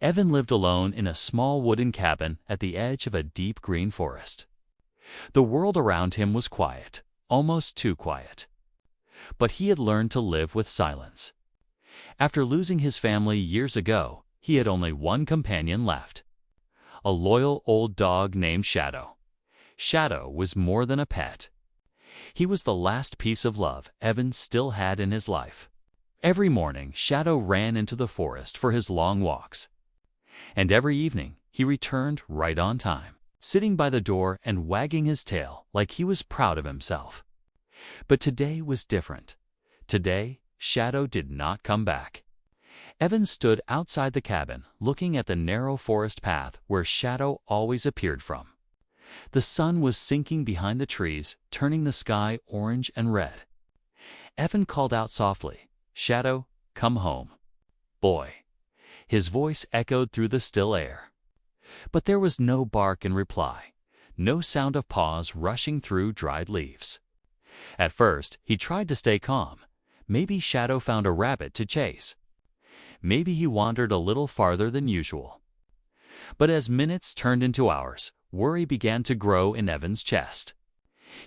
Evan lived alone in a small wooden cabin at the edge of a deep green forest. The world around him was quiet, almost too quiet. But he had learned to live with silence. After losing his family years ago, he had only one companion left. A loyal old dog named Shadow. Shadow was more than a pet. He was the last piece of love Evan still had in his life. Every morning, Shadow ran into the forest for his long walks. And every evening, he returned right on time, sitting by the door and wagging his tail like he was proud of himself. But today was different. Today, Shadow did not come back. Evan stood outside the cabin, looking at the narrow forest path where Shadow always appeared from. The sun was sinking behind the trees, turning the sky orange and red. Evan called out softly, "Shadow, come home." "Boy." His voice echoed through the still air. But there was no bark in reply, no sound of paws rushing through dried leaves. At first, he tried to stay calm. Maybe Shadow found a rabbit to chase. Maybe he wandered a little farther than usual. But as minutes turned into hours, worry began to grow in Evan's chest.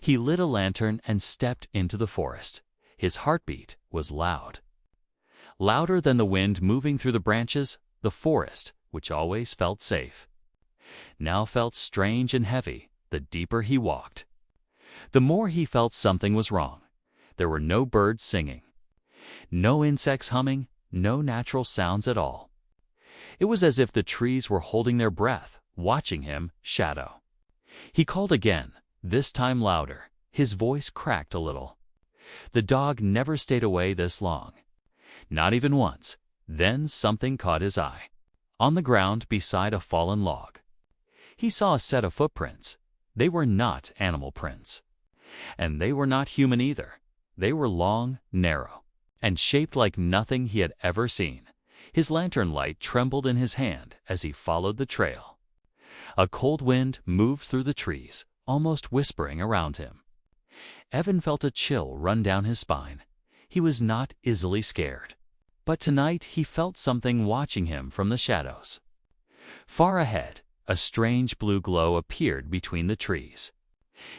He lit a lantern and stepped into the forest. His heartbeat was loud. Louder than the wind moving through the branches, the forest, which always felt safe, now felt strange and heavy the deeper he walked. The more he felt something was wrong. There were no birds singing, no insects humming, no natural sounds at all. It was as if the trees were holding their breath, watching him, Shadow. He called again, this time louder. His voice cracked a little. The dog never stayed away this long. Not even once. Then something caught his eye. On the ground beside a fallen log. He saw a set of footprints. They were not animal prints. And they were not human either. They were long, narrow, and shaped like nothing he had ever seen. His lantern light trembled in his hand as he followed the trail. A cold wind moved through the trees, almost whispering around him. Evan felt a chill run down his spine. He was not easily scared. But tonight he felt something watching him from the shadows. Far ahead, a strange blue glow appeared between the trees.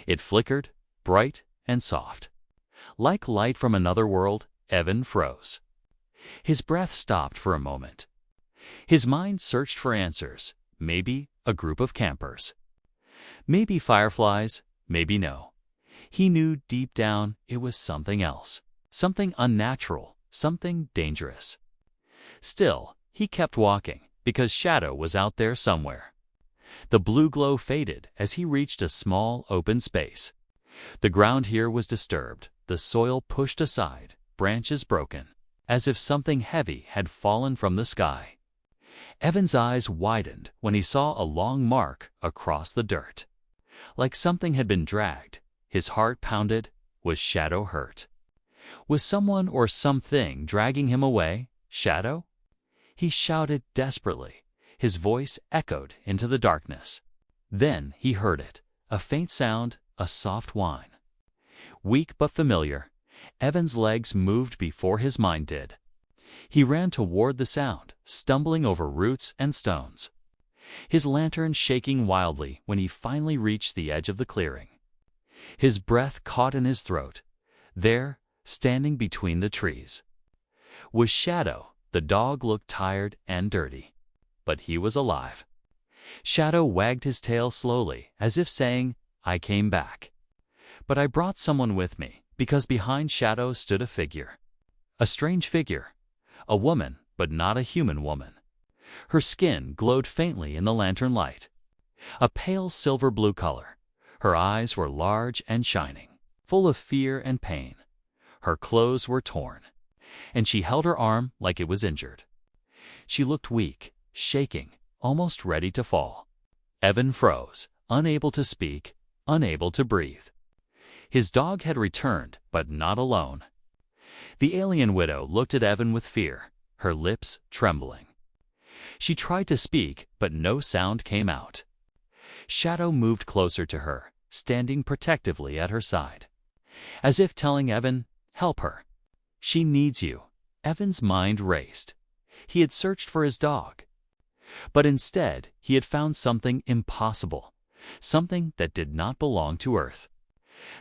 It flickered, bright and soft. Like light from another world, Evan froze. His breath stopped for a moment. His mind searched for answers. Maybe a group of campers. Maybe fireflies, maybe no. He knew deep down it was something else. Something unnatural, something dangerous. Still, he kept walking, because Shadow was out there somewhere. The blue glow faded as he reached a small, open space. The ground here was disturbed, the soil pushed aside, branches broken, as if something heavy had fallen from the sky. Evan's eyes widened when he saw a long mark across the dirt. Like something had been dragged. His heart pounded. Was Shadow hurt? Was someone or something dragging him away? Shadow? He shouted desperately. His voice echoed into the darkness. Then he heard it, a faint sound, a soft whine. Weak but familiar, Evan's legs moved before his mind did. He ran toward the sound, stumbling over roots and stones. His lantern shaking wildly when he finally reached the edge of the clearing. His breath caught in his throat. There, standing between the trees, was Shadow. The dog looked tired and dirty, but he was alive. Shadow wagged his tail slowly, as if saying, "I came back. But I brought someone with me," because behind Shadow stood a figure. A strange figure. A woman, but not a human woman. Her skin glowed faintly in the lantern light. A pale silver blue color. Her eyes were large and shining, full of fear and pain. Her clothes were torn, and she held her arm like it was injured. She looked weak, shaking, almost ready to fall. Evan froze, unable to speak, unable to breathe. His dog had returned, but not alone. The alien widow looked at Evan with fear, her lips trembling. She tried to speak, but no sound came out. Shadow moved closer to her, standing protectively at her side, as if telling Evan, "Help her. She needs you." Evan's mind raced. He had searched for his dog. But instead, he had found something impossible, something that did not belong to Earth.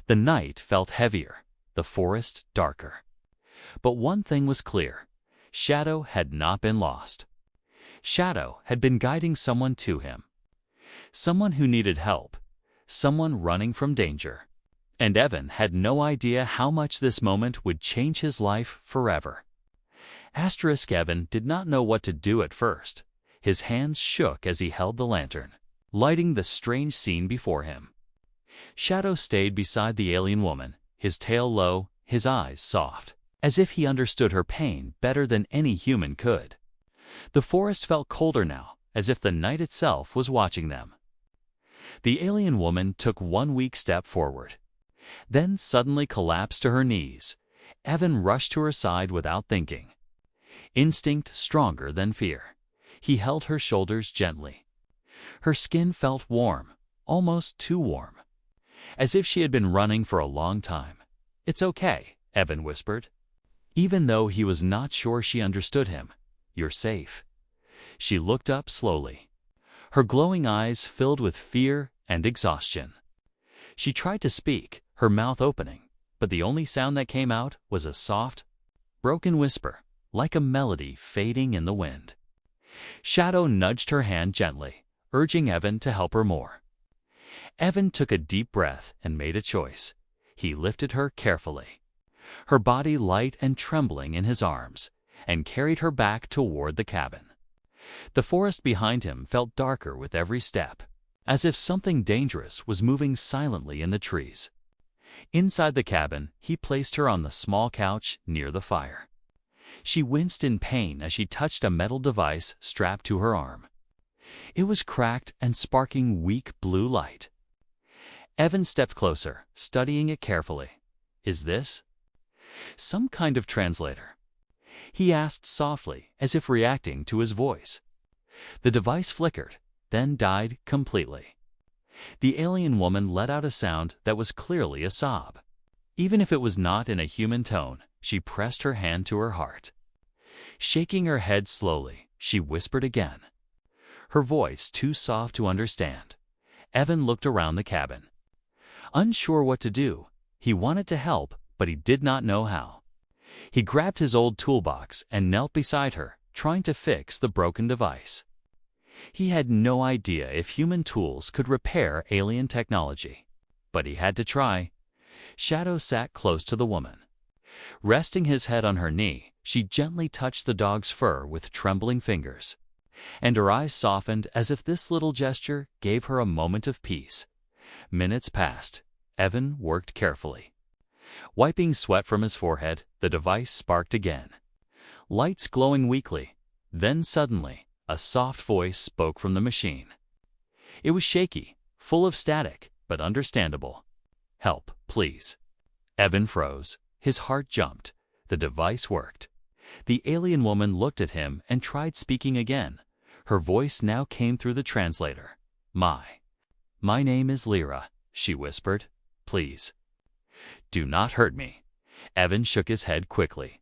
The night felt heavier, the forest darker. But one thing was clear: Shadow had not been lost. Shadow had been guiding someone to him. Someone who needed help, someone running from danger. And Evan had no idea how much this moment would change his life forever. Evan did not know what to do at first. His hands shook as he held the lantern, lighting the strange scene before him. Shadow stayed beside the alien woman, his tail low, his eyes soft, as if he understood her pain better than any human could. The forest felt colder now, as if the night itself was watching them. The alien woman took one weak step forward, then suddenly collapsed to her knees. Evan rushed to her side without thinking. Instinct stronger than fear. He held her shoulders gently. Her skin felt warm, almost too warm, as if she had been running for a long time. "It's okay," Evan whispered, even though he was not sure she understood him. "You're safe." She looked up slowly, her glowing eyes filled with fear and exhaustion. She tried to speak, her mouth opening, but the only sound that came out was a soft, broken whisper, like a melody fading in the wind. Shadow nudged her hand gently, urging Evan to help her more. Evan took a deep breath and made a choice. He lifted her carefully, her body light and trembling in his arms, and carried her back toward the cabin. The forest behind him felt darker with every step, as if something dangerous was moving silently in the trees. Inside the cabin, he placed her on the small couch near the fire. She winced in pain as she touched a metal device strapped to her arm. It was cracked and sparking weak blue light. Evan stepped closer, studying it carefully. "Is this some kind of translator?" he asked softly, as if reacting to his voice. The device flickered, then died completely. The alien woman let out a sound that was clearly a sob. Even if it was not in a human tone, she pressed her hand to her heart. Shaking her head slowly, she whispered again, her voice too soft to understand. Evan looked around the cabin. Unsure what to do, he wanted to help, but he did not know how. He grabbed his old toolbox and knelt beside her, trying to fix the broken device. He had no idea if human tools could repair alien technology, but he had to try. Shadow sat close to the woman. Resting his head on her knee, she gently touched the dog's fur with trembling fingers, and her eyes softened as if this little gesture gave her a moment of peace. Minutes passed. Evan worked carefully. Wiping sweat from his forehead, the device sparked again, lights glowing weakly. Then suddenly, a soft voice spoke from the machine. It was shaky, full of static, but understandable. "Help, please." Evan froze. His heart jumped. The device worked. The alien woman looked at him and tried speaking again. Her voice now came through the translator. My name is Lyra," she whispered. "Please, do not hurt me." Evan shook his head quickly.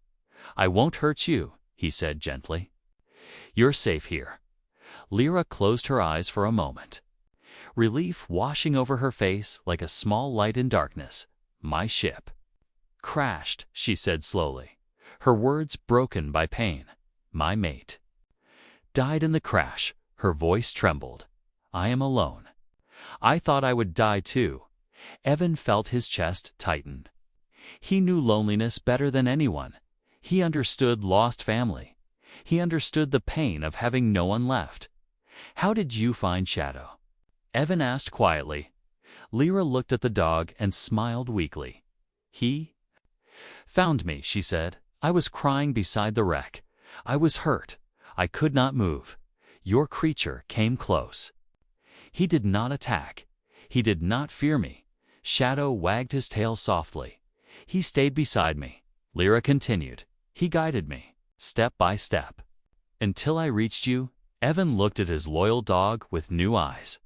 "I won't hurt you," he said gently. "You're safe here." Lyra closed her eyes for a moment, relief washing over her face like a small light in darkness. "My ship crashed," she said slowly, her words broken by pain. "My mate died in the crash." Her voice trembled. "I am alone. I thought I would die too." Evan felt his chest tighten. He knew loneliness better than anyone. He understood lost family. He understood the pain of having no one left. "How did you find Shadow?" Evan asked quietly. Lyra looked at the dog and smiled weakly. "He found me," she said. "I was crying beside the wreck. I was hurt. I could not move. Your creature came close. He did not attack. He did not fear me." Shadow wagged his tail softly. "He stayed beside me," Lyra continued. "He guided me, step by step, until I reached you." Evan looked at his loyal dog with new eyes.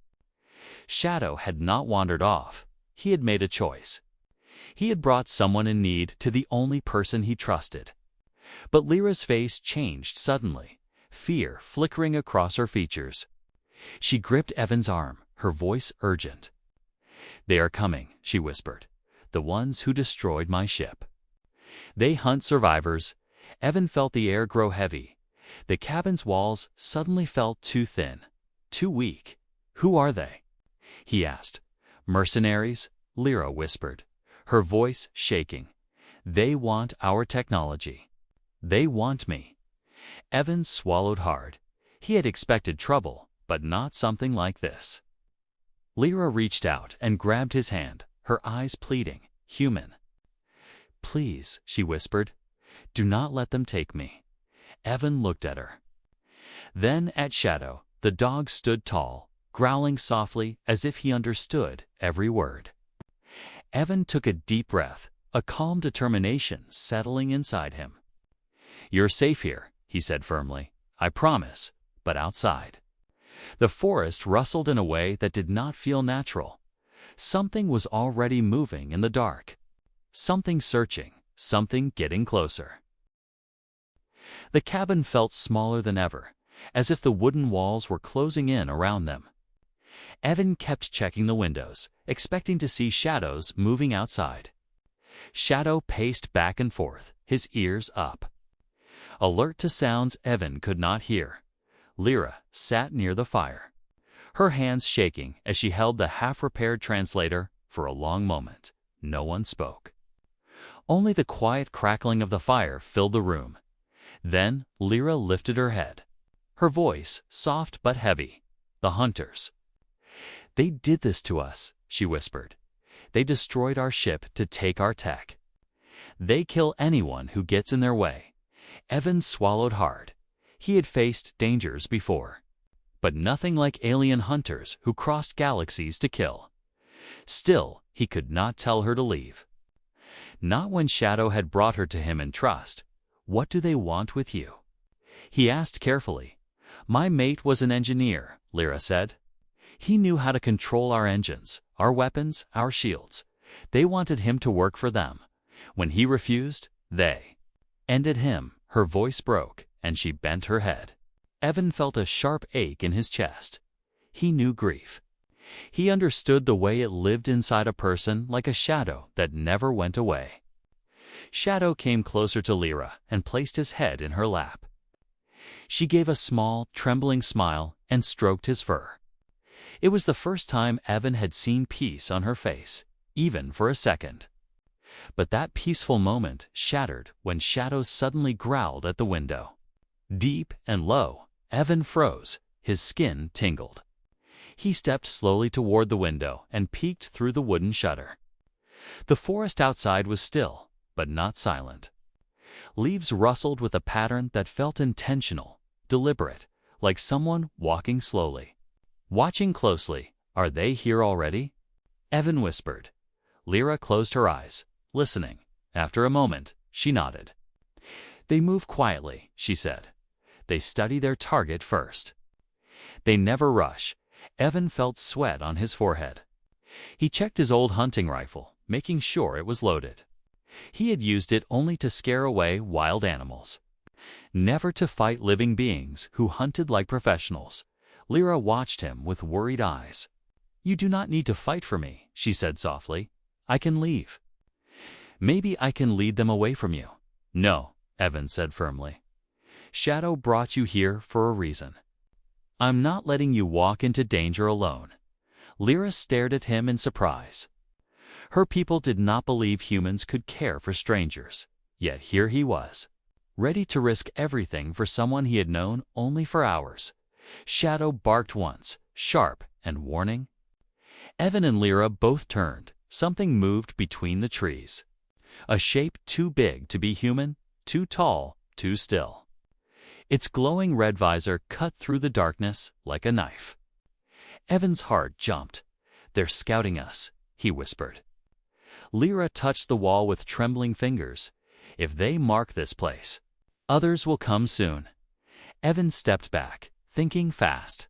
Shadow had not wandered off. He had made a choice. He had brought someone in need to the only person he trusted. But Lyra's face changed suddenly. fear flickering across her features. She gripped Evan's arm, her voice urgent. "They are coming," she whispered. "The ones who destroyed my ship. They hunt survivors." Evan felt the air grow heavy. The cabin's walls suddenly felt too thin, too weak. "Who are they?" he asked. "Mercenaries," Lyra whispered, her voice shaking. "They want our technology. They want me." Evan swallowed hard. He had expected trouble, but not something like this. Lyra reached out and grabbed his hand, her eyes pleading, human. "Please," she whispered, "do not let them take me." Evan looked at her. Then at Shadow. The dog stood tall, growling softly as if he understood every word. Evan took a deep breath, a calm determination settling inside him. "You're safe here," he said firmly. "I promise, but outside." The forest rustled in a way that did not feel natural. Something was already moving in the dark. Something searching, something getting closer. The cabin felt smaller than ever, as if the wooden walls were closing in around them. Evan kept checking the windows, expecting to see shadows moving outside. Shadow paced back and forth, his ears up. Alert to sounds Evan could not hear. Lyra sat near the fire, her hands shaking as she held the half-repaired translator. For a long moment, no one spoke. Only the quiet crackling of the fire filled the room. Then Lyra lifted her head, her voice soft but heavy. "The hunters. They did this to us," she whispered. "They destroyed our ship to take our tech. They kill anyone who gets in their way." Evan swallowed hard. He had faced dangers before, but nothing like alien hunters who crossed galaxies to kill. Still, he could not tell her to leave. Not when Shadow had brought her to him in trust. "What do they want with you?" he asked carefully. "My mate was an engineer," Lyra said. "He knew how to control our engines, our weapons, our shields. They wanted him to work for them. When he refused, they ended him." Her voice broke, and she bent her head. Evan felt a sharp ache in his chest. He knew grief. He understood the way it lived inside a person, like a shadow that never went away. Shadow came closer to Lyra and placed his head in her lap. She gave a small, trembling smile and stroked his fur. It was the first time Evan had seen peace on her face, even for a second. But that peaceful moment shattered when Shadow suddenly growled at the window. Deep and low, Evan froze, his skin tingled. He stepped slowly toward the window and peeked through the wooden shutter. The forest outside was still, but not silent. Leaves rustled with a pattern that felt intentional, deliberate, like someone walking slowly. Watching closely. "Are they here already?" Evan whispered. Lyra closed her eyes, listening. After a moment, she nodded. "They move quietly," she said. "They study their target first. They never rush." Evan felt sweat on his forehead. He checked his old hunting rifle, making sure it was loaded. He had used it only to scare away wild animals, never to fight living beings who hunted like professionals. Lyra watched him with worried eyes. "You do not need to fight for me," she said softly. "I can leave. Maybe I can lead them away from you." "No," Evan said firmly. "Shadow brought you here for a reason. I'm not letting you walk into danger alone." Lyra stared at him in surprise. Her people did not believe humans could care for strangers, yet here he was, ready to risk everything for someone he had known only for hours. Shadow barked once, sharp and warning. Evan and Lyra both turned. Something moved between the trees. A shape too big to be human, too tall, too still. Its glowing red visor cut through the darkness like a knife. Evan's heart jumped. "They're scouting us," he whispered. Lyra touched the wall with trembling fingers. "If they mark this place, others will come soon." Evan stepped back, thinking fast.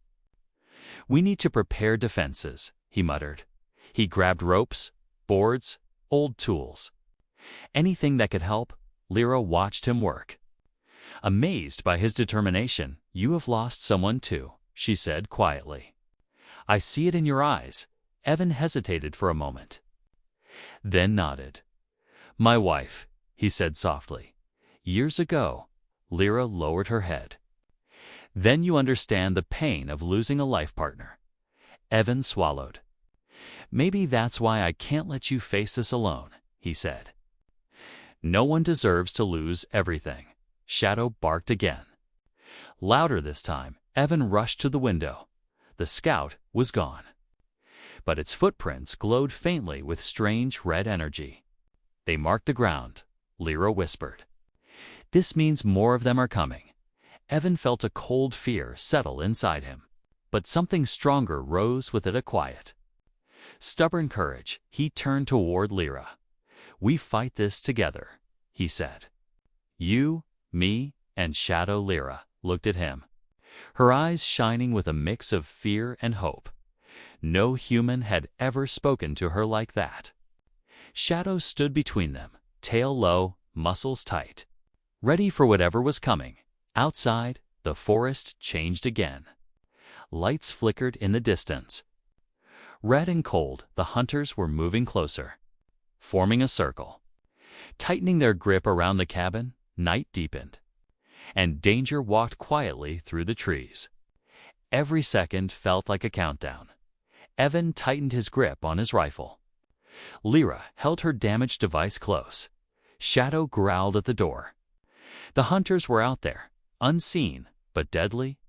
"We need to prepare defenses," he muttered. He grabbed ropes, boards, old tools. Anything that could help. Lyra watched him work. Amazed by his determination, "You have lost someone too," she said quietly. "I see it in your eyes." Evan hesitated for a moment, then nodded. "My wife," he said softly. "Years ago." Lyra lowered her head. "Then you understand the pain of losing a life partner." Evan swallowed. "Maybe that's why I can't let you face this alone," he said. "No one deserves to lose everything." Shadow barked again. Louder this time, Evan rushed to the window. The scout was gone, but its footprints glowed faintly with strange red energy. "They marked the ground," Lyra whispered. "This means more of them are coming." Evan felt a cold fear settle inside him, but something stronger rose with it, a quiet, stubborn courage. He turned toward Lyra. "We fight this together," he said. "You, me, and Shadow." Lyra looked at him, her eyes shining with a mix of fear and hope. No human had ever spoken to her like that. Shadow stood between them, tail low, muscles tight, ready for whatever was coming. Outside, the forest changed again. Lights flickered in the distance. Red and cold, the hunters were moving closer, forming a circle. Tightening their grip around the cabin, night deepened, and danger walked quietly through the trees. Every second felt like a countdown. Evan tightened his grip on his rifle. Lyra held her damaged device close. Shadow growled at the door. The hunters were out there, unseen but deadly,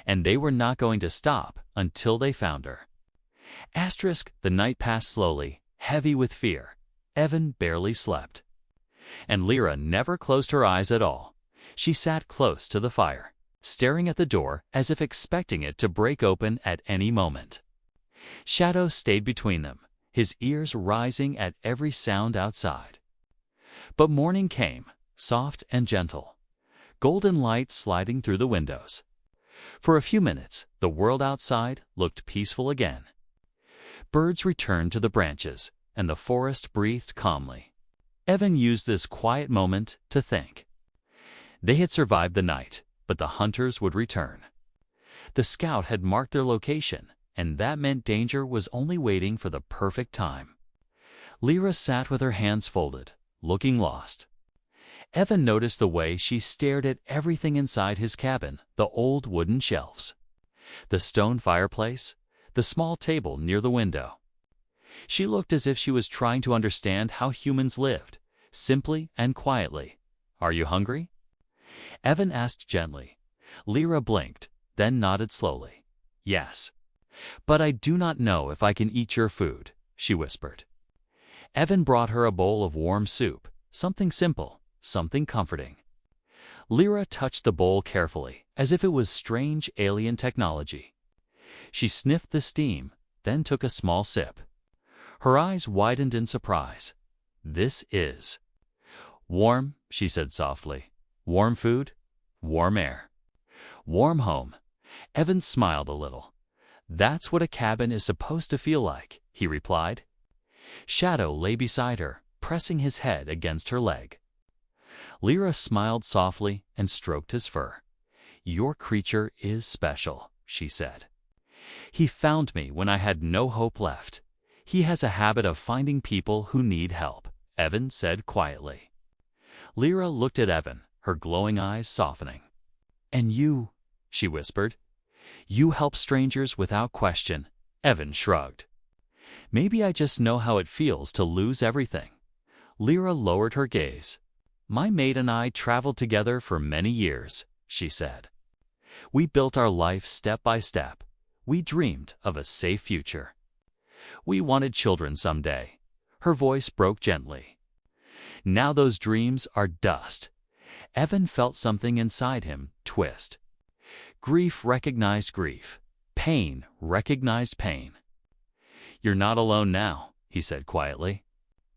and they were not going to stop until they found her. The night passed slowly, heavy with fear. Evan barely slept, and Lyra never closed her eyes at all. She sat close to the fire, staring at the door as if expecting it to break open at any moment. Shadow stayed between them, his ears rising at every sound outside. But morning came, soft and gentle, golden light sliding through the windows. For a few minutes, the world outside looked peaceful again. Birds returned to the branches, and the forest breathed calmly. Evan used this quiet moment to think. They had survived the night, but the hunters would return. The scout had marked their location, and that meant danger was only waiting for the perfect time. Lyra sat with her hands folded, looking lost. Evan noticed the way she stared at everything inside his cabin, the old wooden shelves, the stone fireplace, the small table near the window. She looked as if she was trying to understand how humans lived, simply and quietly. "Are you hungry?" Evan asked gently. Lyra blinked, then nodded slowly. "Yes. But I do not know if I can eat your food," she whispered. Evan brought her a bowl of warm soup, something simple, something comforting. Lyra touched the bowl carefully, as if it was strange alien technology. She sniffed the steam, then took a small sip. Her eyes widened in surprise. "This is warm," she said softly. "Warm food, warm air, warm home." Evan smiled a little. "That's what a cabin is supposed to feel like," he replied. Shadow lay beside her, pressing his head against her leg. Lyra smiled softly and stroked his fur. "Your creature is special," she said. "He found me when I had no hope left. He has a habit of finding people who need help," Evan said quietly. Lyra looked at Evan, her glowing eyes softening. "And you," she whispered. "You help strangers without question." Evan shrugged. "Maybe I just know how it feels to lose everything." Lyra lowered her gaze. "My mate and I traveled together for many years," she said. "We built our life step by step. We dreamed of a safe future. We wanted children someday." Her voice broke gently. "Now those dreams are dust." Evan felt something inside him twist. Grief recognized grief. Pain recognized pain. "You're not alone now," he said quietly.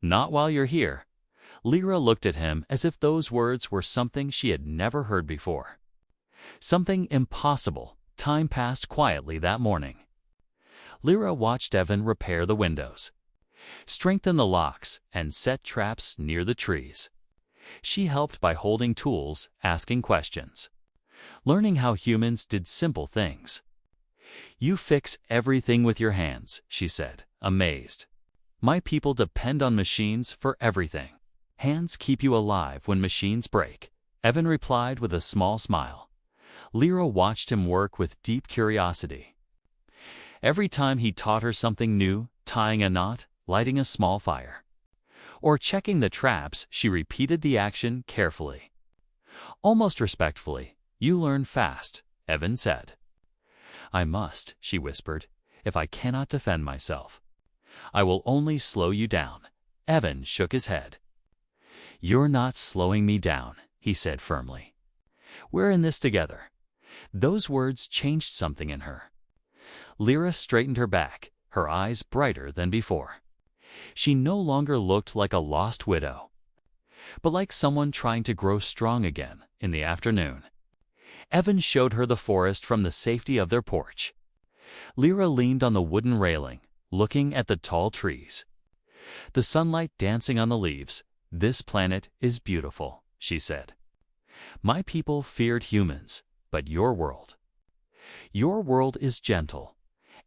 "Not while you're here." Lyra looked at him as if those words were something she had never heard before. Something impossible. Time passed quietly that morning. Lyra watched Evan repair the windows, strengthen the locks, and set traps near the trees. She helped by holding tools, asking questions, learning how humans did simple things. "You fix everything with your hands," she said, amazed. "My people depend on machines for everything." "Hands keep you alive when machines break," Evan replied with a small smile. Lyra watched him work with deep curiosity. Every time he taught her something new, tying a knot, lighting a small fire, or checking the traps, she repeated the action carefully. Almost respectfully. "You learn fast," Evan said. "I must," she whispered, "if I cannot defend myself. I will only slow you down." Evan shook his head. "You're not slowing me down," he said firmly. "We're in this together." Those words changed something in her. Lyra straightened her back, her eyes brighter than before. She no longer looked like a lost widow, but like someone trying to grow strong again in the afternoon. Evan showed her the forest from the safety of their porch. Lyra leaned on the wooden railing, looking at the tall trees, the sunlight dancing on the leaves. "This planet is beautiful," she said. "My people feared humans, but your world is gentle."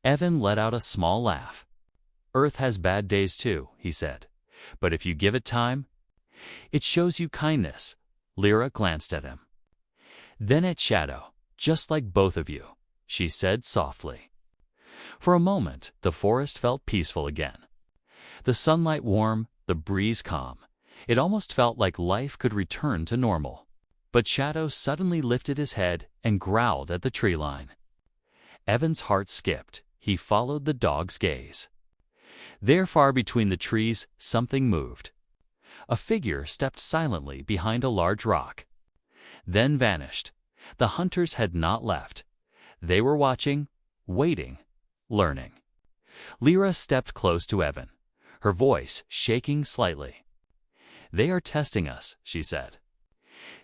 Evan let out a small laugh. "Earth has bad days too," he said, "but if you give it time, it shows you kindness." Lyra glanced at him, then at Shadow. "Just like both of you," she said softly. For a moment, the forest felt peaceful again. The sunlight warm, the breeze calm. It almost felt like life could return to normal. But Shadow suddenly lifted his head and growled at the tree line. Evan's heart skipped. He followed the dog's gaze. There, far between the trees, something moved. A figure stepped silently behind a large rock, then vanished. The hunters had not left. They were watching, waiting, learning. Lyra stepped close to Evan, her voice shaking slightly. "They are testing us," she said.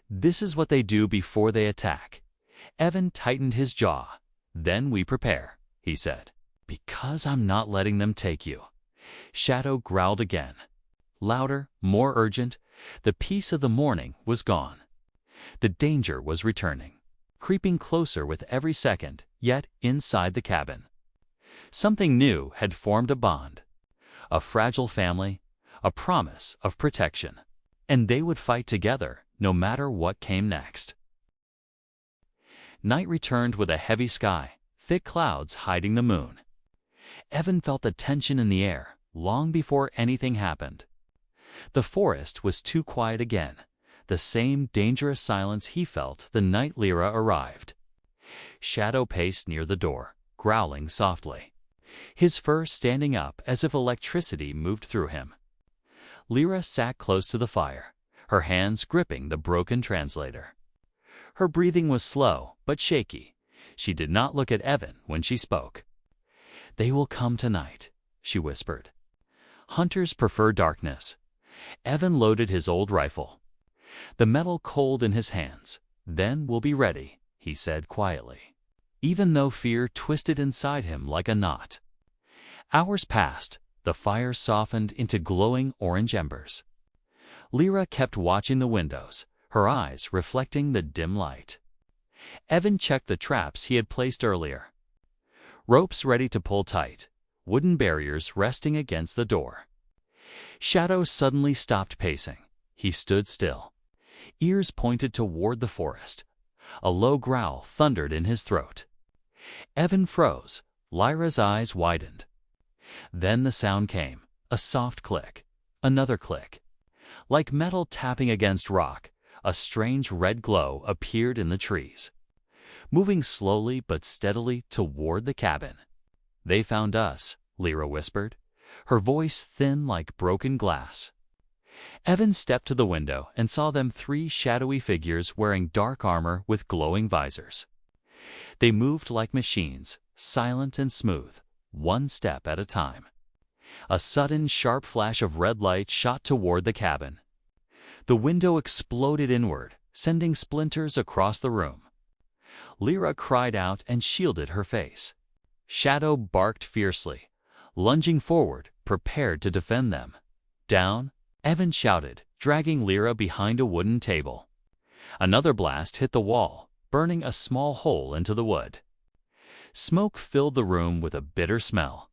"This is what they do before they attack." Evan tightened his jaw. "Then we prepare," he said. "Because I'm not letting them take you." Shadow growled again, louder, more urgent. The peace of the morning was gone. The danger was returning, creeping closer with every second. Yet inside the cabin, something new had formed a bond, a fragile family, a promise of protection. And they would fight together, no matter what came next. Night returned with a heavy sky, thick clouds hiding the moon. Evan felt the tension in the air long before anything happened. The forest was too quiet again, the same dangerous silence he felt the night Lyra arrived. Shadow paced near the door, growling softly, his fur standing up as if electricity moved through him. Lyra sat close to the fire, her hands gripping the broken translator. Her breathing was slow but shaky. She did not look at Evan when she spoke. "They will come tonight," she whispered. "Hunters prefer darkness." Evan loaded his old rifle, the metal cold in his hands. "Then we'll be ready," he said quietly, even though fear twisted inside him like a knot. Hours passed. The fire softened into glowing orange embers. Lyra kept watching the windows, her eyes reflecting the dim light. Evan checked the traps he had placed earlier. Ropes ready to pull tight, wooden barriers resting against the door. Shadow suddenly stopped pacing. He stood still, ears pointed toward the forest. A low growl thundered in his throat. Evan froze. Lyra's eyes widened. Then the sound came, a soft click, another click. Like metal tapping against rock, a strange red glow appeared in the trees, moving slowly but steadily toward the cabin. "They found us," Lyra whispered, her voice thin like broken glass. Evan stepped to the window and saw them, three shadowy figures wearing dark armor with glowing visors. They moved like machines, silent and smooth, one step at a time. A sudden, sharp flash of red light shot toward the cabin. The window exploded inward, sending splinters across the room. Lyra cried out and shielded her face. Shadow barked fiercely, lunging forward, prepared to defend them. "Down!" Evan shouted, dragging Lyra behind a wooden table. Another blast hit the wall, burning a small hole into the wood. Smoke filled the room with a bitter smell.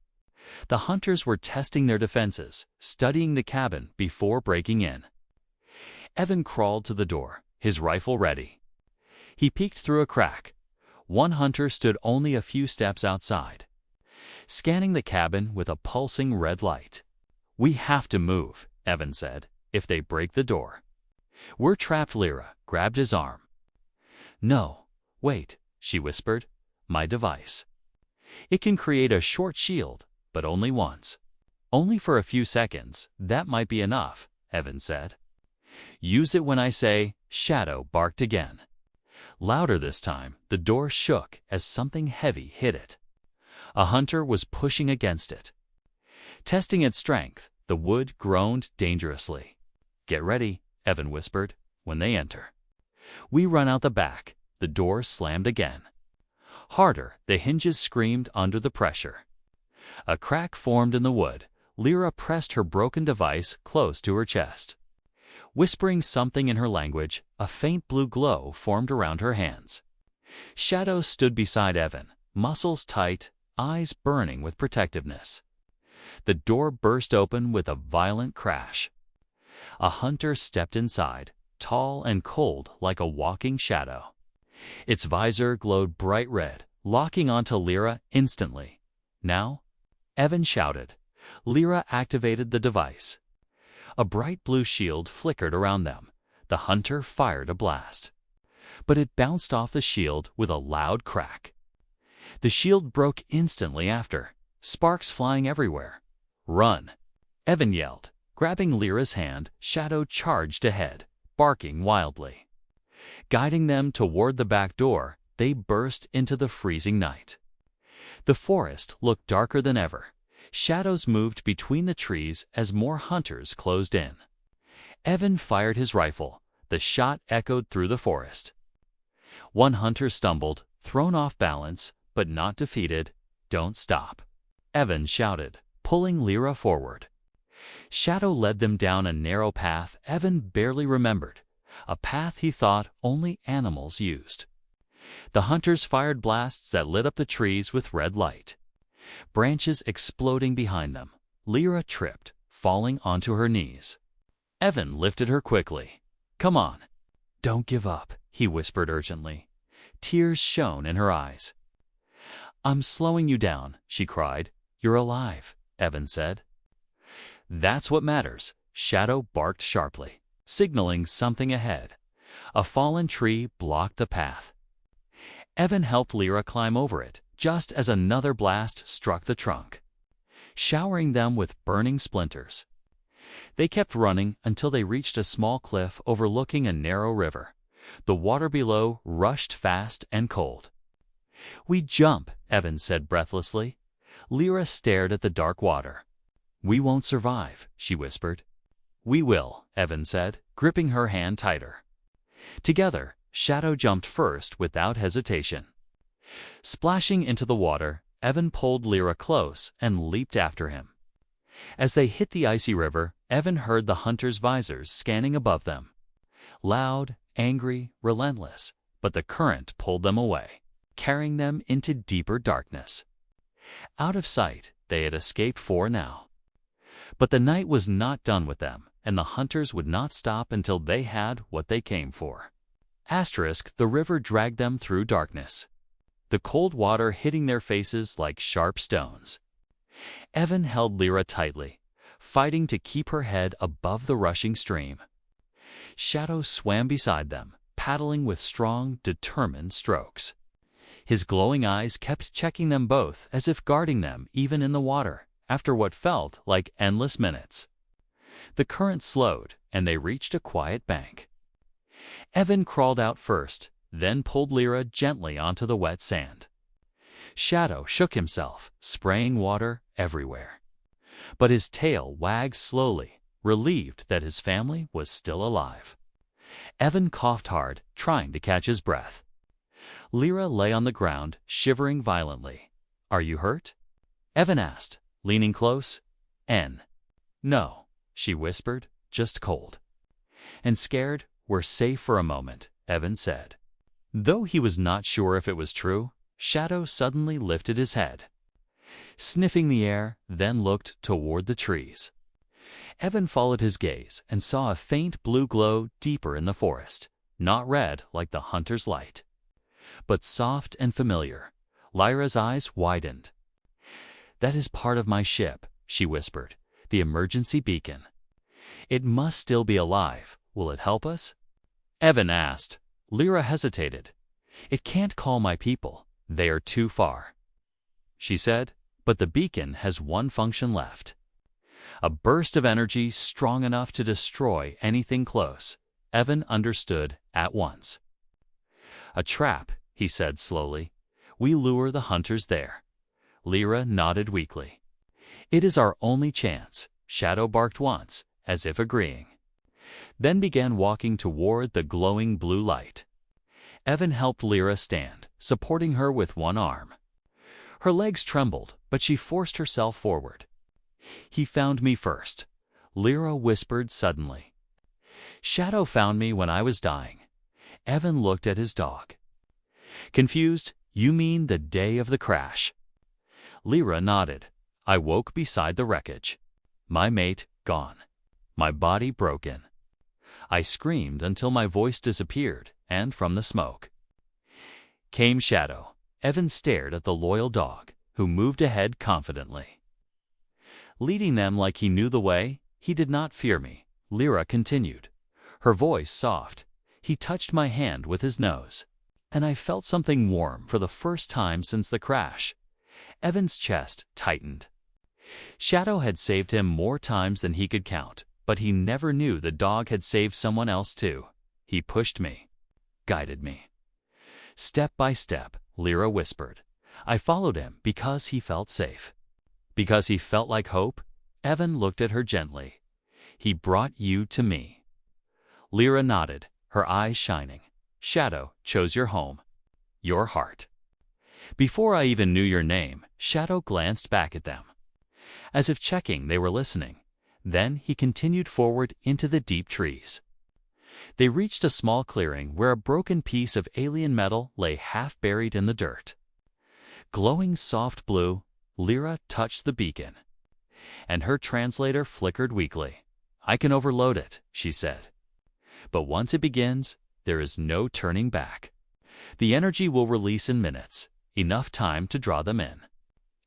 The hunters were testing their defenses, studying the cabin before breaking in. Evan crawled to the door, his rifle ready. He peeked through a crack. One hunter stood only a few steps outside, scanning the cabin with a pulsing red light. "We have to move," Evan said, "if they break the door." "We're trapped." Lyra grabbed his arm. "No, wait," she whispered. "My device. It can create a short shield, but only once." "Only for a few seconds. That might be enough," Evan said. "Use it when I say." Shadow barked again. Louder this time, the door shook as something heavy hit it. A hunter was pushing against it. Testing its strength, the wood groaned dangerously. "Get ready," Evan whispered, "when they enter." We run out the back. The door slammed again. Harder, the hinges screamed under the pressure. A crack formed in the wood. Lyra pressed her broken device close to her chest. Whispering something in her language, a faint blue glow formed around her hands. Shadow stood beside Evan, muscles tight, eyes burning with protectiveness. The door burst open with a violent crash. A hunter stepped inside, tall and cold like a walking shadow. Its visor glowed bright red, locking onto Lyra instantly. "Now?" Evan shouted. Lyra activated the device. A bright blue shield flickered around them. The hunter fired a blast, but it bounced off the shield with a loud crack. The shield broke instantly after, sparks flying everywhere. "Run!" Evan yelled. Grabbing Lyra's hand, Shadow charged ahead, barking wildly. Guiding them toward the back door, they burst into the freezing night. The forest looked darker than ever. Shadows moved between the trees as more hunters closed in. Evan fired his rifle. The shot echoed through the forest. One hunter stumbled, thrown off balance, but not defeated. "Don't stop," Evan shouted, pulling Lyra forward. Shadow led them down a narrow path Evan barely remembered, a path he thought only animals used. The hunters fired blasts that lit up the trees with red light. Branches exploding behind them. Lyra tripped, falling onto her knees. Evan lifted her quickly. "Come on." "Don't give up," he whispered urgently. Tears shone in her eyes. "I'm slowing you down," she cried. "You're alive," Evan said. "That's what matters," Shadow barked sharply, signaling something ahead. A fallen tree blocked the path. Evan helped Lyra climb over it, just as another blast struck the trunk, showering them with burning splinters. They kept running until they reached a small cliff overlooking a narrow river. The water below rushed fast and cold. "We jump," Evan said breathlessly. Lyra stared at the dark water. "We won't survive," she whispered. "We will," Evan said, gripping her hand tighter. Together, Shadow jumped first without hesitation. Splashing into the water, Evan pulled Lyra close and leaped after him. As they hit the icy river, Evan heard the hunters' visors scanning above them. Loud, angry, relentless, but the current pulled them away, carrying them into deeper darkness. Out of sight, they had escaped for now. But the night was not done with them, and the hunters would not stop until they had what they came for. The river dragged them through darkness, the cold water hitting their faces like sharp stones. Evan held Lyra tightly, fighting to keep her head above the rushing stream. Shadow swam beside them, paddling with strong, determined strokes. His glowing eyes kept checking them both as if guarding them even in the water, after what felt like endless minutes. The current slowed, and they reached a quiet bank. Evan crawled out first, then pulled Lyra gently onto the wet sand. Shadow shook himself, spraying water everywhere. But his tail wagged slowly, relieved that his family was still alive. Evan coughed hard, trying to catch his breath. Lyra lay on the ground, shivering violently. "Are you hurt?" Evan asked, leaning close. "No," she whispered, "just cold." And scared, we're safe for a moment, Evan said. Though he was not sure if it was true, Shadow suddenly lifted his head, sniffing the air, then looked toward the trees. Evan followed his gaze and saw a faint blue glow deeper in the forest, not red like the hunter's light, but soft and familiar. Lyra's eyes widened. "That is part of my ship," she whispered, "the emergency beacon. It must still be alive. Will it help us?" Evan asked. Lyra hesitated. "It can't call my people. They are too far," she said, "but the beacon has one function left. A burst of energy strong enough to destroy anything close." Evan understood at once. "A trap," he said slowly. "We lure the hunters there." Lyra nodded weakly. "It is our only chance." Shadow barked once, as if agreeing, then began walking toward the glowing blue light. Evan helped Lyra stand, supporting her with one arm. Her legs trembled, but she forced herself forward. "He found me first," Lyra whispered suddenly. "Shadow found me when I was dying." Evan looked at his dog. Confused, "You mean the day of the crash?" Lyra nodded. "I woke beside the wreckage. My mate gone. My body broken. I screamed until my voice disappeared, and from the smoke came Shadow." Evan stared at the loyal dog, who moved ahead confidently, leading them like he knew the way. "He did not fear me," Lyra continued, her voice soft. "He touched my hand with his nose, and I felt something warm for the first time since the crash." Evan's chest tightened. Shadow had saved him more times than he could count, but he never knew the dog had saved someone else too. "He pushed me, guided me. Step by step," Lyra whispered. "I followed him because he felt safe. Because he felt like hope." Evan looked at her gently. "He brought you to me." Lyra nodded, her eyes shining. "Shadow chose your home, your heart. Before I even knew your name." Shadow glanced back at them, as if checking they were listening. Then he continued forward into the deep trees. They reached a small clearing where a broken piece of alien metal lay half buried in the dirt. Glowing soft blue, Lyra touched the beacon, and her translator flickered weakly. "I can overload it," she said. "But once it begins, there is no turning back. The energy will release in minutes, enough time to draw them in."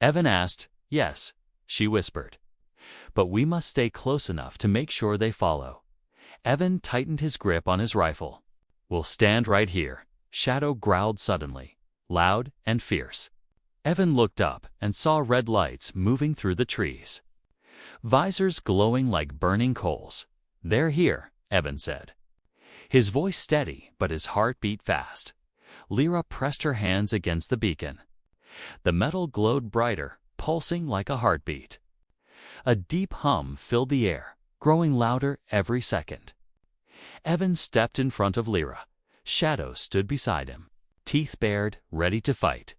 Evan asked. "Yes," she whispered. "But we must stay close enough to make sure they follow." Evan tightened his grip on his rifle. "We'll stand right here," Shadow growled suddenly, loud and fierce. Evan looked up and saw red lights moving through the trees, visors glowing like burning coals. "They're here," Evan said, his voice steady but his heart beat fast. Lyra pressed her hands against the beacon. The metal glowed brighter, pulsing like a heartbeat. A deep hum filled the air, growing louder every second. Evan stepped in front of Lyra. Shadow stood beside him, teeth bared, ready to fight.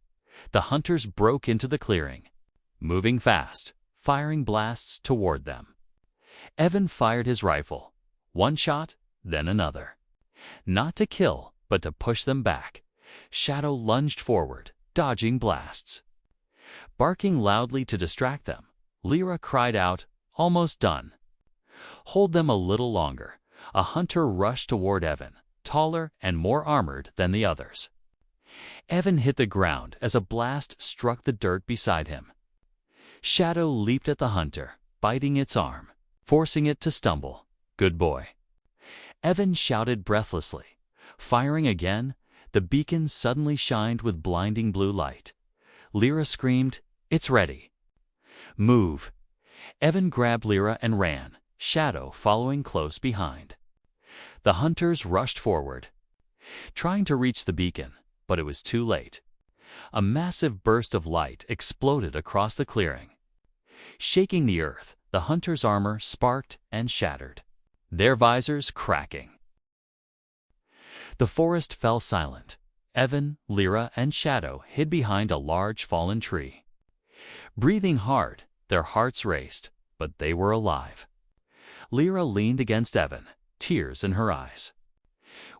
The hunters broke into the clearing, moving fast, firing blasts toward them. Evan fired his rifle. One shot, then another. Not to kill, but to push them back. Shadow lunged forward, dodging blasts. Barking loudly to distract them, Lyra cried out, "Almost done." "Hold them a little longer." A hunter rushed toward Evan, taller and more armored than the others. Evan hit the ground as a blast struck the dirt beside him. Shadow leaped at the hunter, biting its arm, forcing it to stumble. "Good boy." Evan shouted breathlessly. Firing again, the beacon suddenly shined with blinding blue light. Lyra screamed, "It's ready." "Move." Evan grabbed Lyra and ran, Shadow following close behind. The hunters rushed forward, trying to reach the beacon, but it was too late. A massive burst of light exploded across the clearing. Shaking the earth, the hunters' armor sparked and shattered, their visors cracking. The forest fell silent. Evan, Lyra, and Shadow hid behind a large fallen tree. Breathing hard, their hearts raced, but they were alive. Lyra leaned against Evan, tears in her eyes.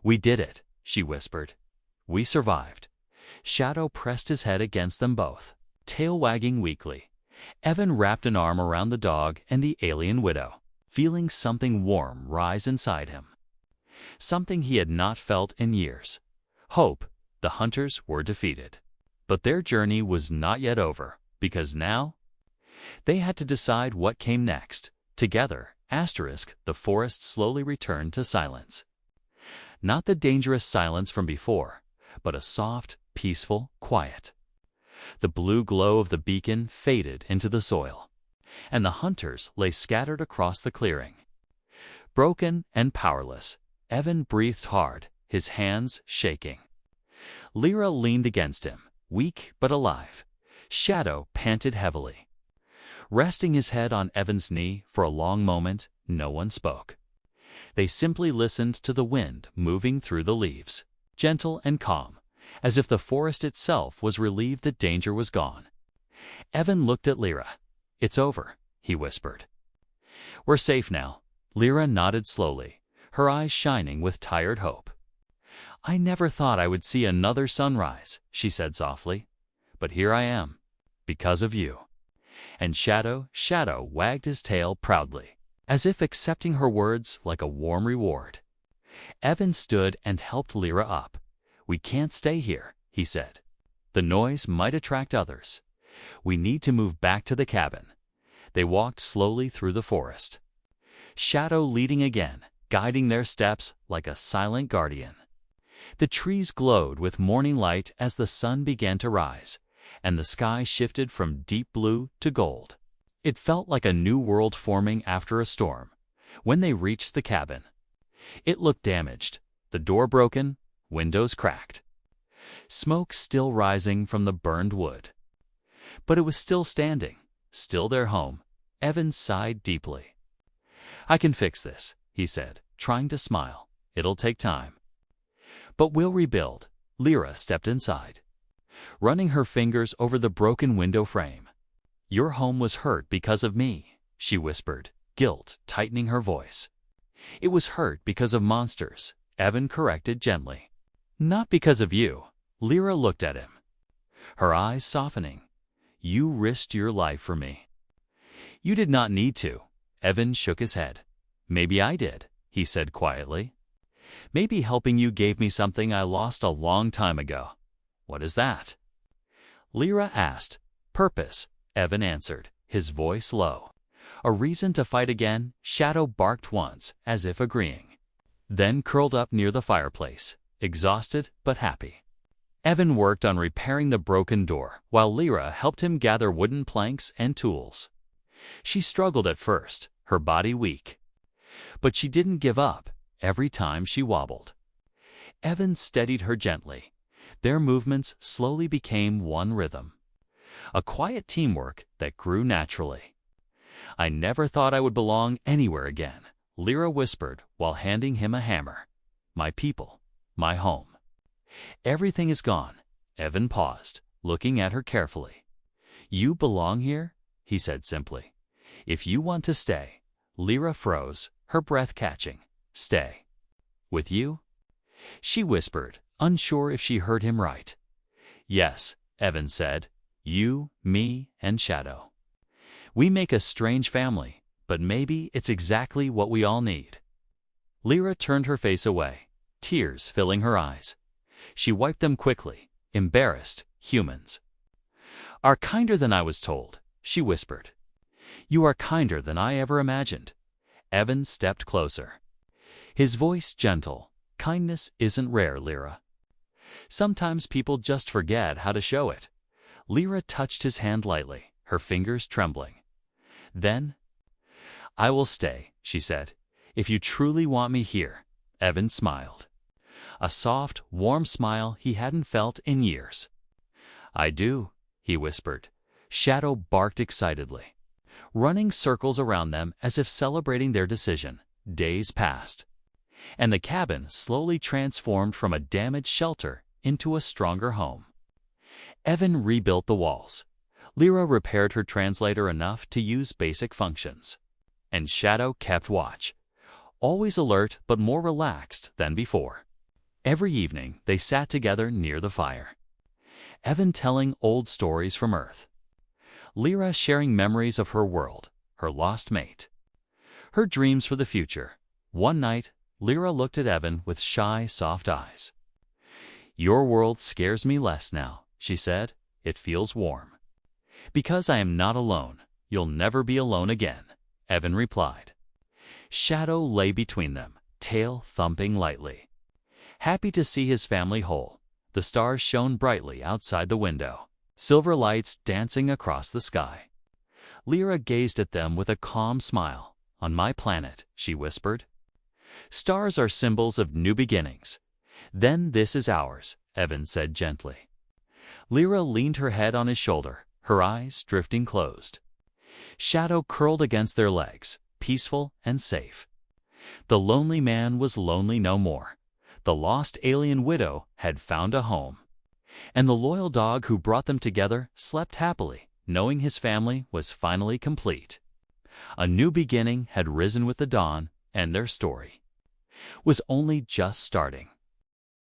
"We did it," she whispered. "We survived." Shadow pressed his head against them both, tail wagging weakly. Evan wrapped an arm around the dog and the alien widow, feeling something warm rise inside him. Something he had not felt in years. Hope. The hunters were defeated. But their journey was not yet over, because now they had to decide what came next. Together, the forest slowly returned to silence. Not the dangerous silence from before, but a soft, peaceful quiet. The blue glow of the beacon faded into the soil, and the hunters lay scattered across the clearing. Broken and powerless, Evan breathed hard, his hands shaking. Lyra leaned against him, weak but alive. Shadow panted heavily. Resting his head on Evan's knee for a long moment, no one spoke. They simply listened to the wind moving through the leaves, gentle and calm, as if the forest itself was relieved that danger was gone. Evan looked at Lyra. "It's over," he whispered. "We're safe now." Lyra nodded slowly, her eyes shining with tired hope. "I never thought I would see another sunrise," she said softly. "But here I am, because of you." And Shadow wagged his tail proudly, as if accepting her words like a warm reward. Evan stood and helped Lyra up. "We can't stay here," he said. "The noise might attract others. We need to move back to the cabin." They walked slowly through the forest, Shadow leading again, guiding their steps like a silent guardian. The trees glowed with morning light as the sun began to rise, and the sky shifted from deep blue to gold. It felt like a new world forming after a storm. When they reached the cabin, it looked damaged, the door broken, windows cracked, smoke still rising from the burned wood. But it was still standing, still their home. Evan sighed deeply. "I can fix this," he said, trying to smile. "It'll take time. But we'll rebuild." Lyra stepped inside, running her fingers over the broken window frame. "Your home was hurt because of me," she whispered, guilt tightening her voice. "It was hurt because of monsters," Evan corrected gently. "Not because of you." Lyra looked at him, her eyes softening. "You risked your life for me." "You did not need to." Evan shook his head. "Maybe I did," he said quietly. "Maybe helping you gave me something I lost a long time ago." "What is that?" Lyra asked. "Purpose," Evan answered, his voice low. "A reason to fight again." Shadow barked once, as if agreeing, then curled up near the fireplace, exhausted but happy. Evan worked on repairing the broken door, while Lyra helped him gather wooden planks and tools. She struggled at first, her body weak. But she didn't give up. Every time she wobbled, Evan steadied her gently. Their movements slowly became one rhythm, a quiet teamwork that grew naturally. "I never thought I would belong anywhere again," Lyra whispered while handing him a hammer. "My people, my home. Everything is gone." Evan paused, looking at her carefully. "You belong here," he said simply. "If you want to stay." Lyra froze, her breath catching. "Stay." "With you?" she whispered, unsure if she heard him right. "Yes," Evan said. "You, me, and Shadow. We make a strange family, but maybe it's exactly what we all need." Lyra turned her face away, tears filling her eyes. She wiped them quickly, embarrassed. "Humans are kinder than I was told," she whispered. "You are kinder than I ever imagined." Evan stepped closer, his voice gentle. "Kindness isn't rare, Lyra. Sometimes people just forget how to show it." Lyra touched his hand lightly, her fingers trembling. Then, "I will stay," she said, "if you truly want me here." Evan smiled, a soft, warm smile he hadn't felt in years. "I do," he whispered. Shadow barked excitedly, running circles around them as if celebrating their decision. Days passed, and the cabin slowly transformed from a damaged shelter into a stronger home. Evan rebuilt the walls. Lyra repaired her translator enough to use basic functions, and Shadow kept watch, always alert but more relaxed than before. Every evening, they sat together near the fire. Evan telling old stories from Earth. Lyra sharing memories of her world, her lost mate. Her dreams for the future. One night, Lyra looked at Evan with shy, soft eyes. "Your world scares me less now," she said. "It feels warm." "Because I am not alone. You'll never be alone again," Evan replied. Shadow lay between them, tail thumping lightly. Happy to see his family whole, the stars shone brightly outside the window, silver lights dancing across the sky. Lyra gazed at them with a calm smile. "On my planet," she whispered. "Stars are symbols of new beginnings. Then this is ours," Evan said gently. Lyra leaned her head on his shoulder, her eyes drifting closed. Shadow curled against their legs, peaceful and safe. The lonely man was lonely no more. The lost alien widow had found a home. And the loyal dog who brought them together slept happily, knowing his family was finally complete. A new beginning had risen with the dawn, and their story was only just starting.